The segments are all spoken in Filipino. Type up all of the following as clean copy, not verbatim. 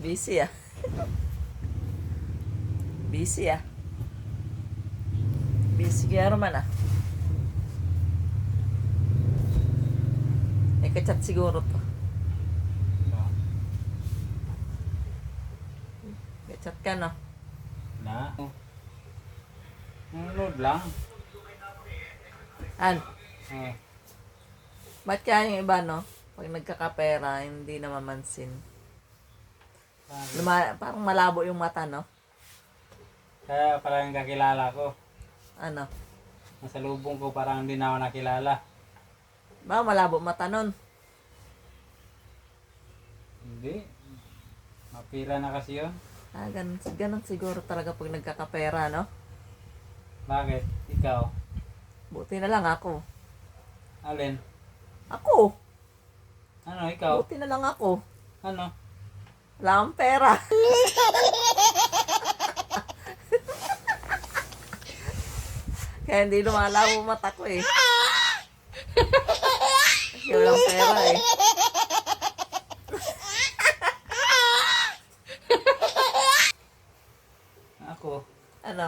Busy ah. Busy ah. Busy kaya naman ah. May kachat siguro to. Kachat ka no? Na. Load lang. An, Oh. ba't kaya yung iba no? Pag nagkakapera, hindi namamansin. Parang malabo yung mata no? Kaya parang kakilala ko. Ano? Nasa lubong ko parang hindi na ako nakilala. Ba malabo mata nun? Hindi. Mapira na kasi yun. Ah, ganun siguro talaga pag nagkakapera no? Bakit? Ikaw? Buti na lang ako. Alin? Ako! Ano? Ikaw? Buti na lang ako. Ano? Wala akong pera. Kaya hindi lumalabo mata ko eh. Kasi walang pera eh. Ako? Ano?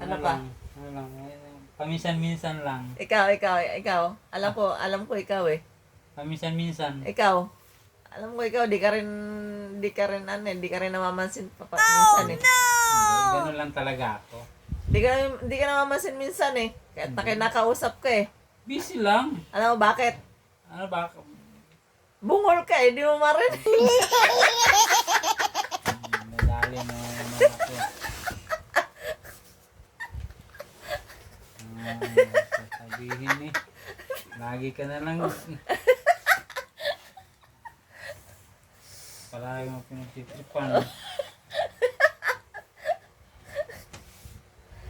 Ano pa? Ano lang? Paminsan-minsan lang. Ikaw. Alam ko ikaw eh. Paminsan-minsan. Ikaw. Alam ko ikaw, di ka rin namamansin minsan eh. Hindi, ganun lang talaga ako. Di ka namamansin minsan eh. Kahit na kinakausap ka eh. Busy lang. Alam mo bakit? Ano ba? Bungol ka eh, di mo marinig. Nadali mo naman ako. Sasabihin eh. Lagi ka na lang. Palagi mo pinagtitripan.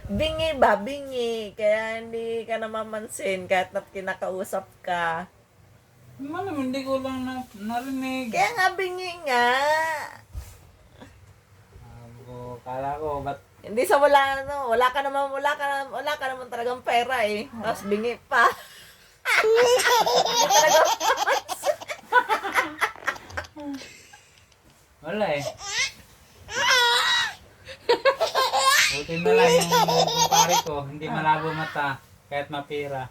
Bingi ba? Bingi. Kaya hindi ka namamansin kahit na kinakausap ka. Malam, hindi ko lang narinig. Kaya nga bingi nga. Kala ko, ba't Hindi sa wala ka naman talagang pera eh. Tapos bingi pa. Hindi talaga. wala eh. Buti na lang yung kumpare ko, hindi malabo mata, kahit mapira.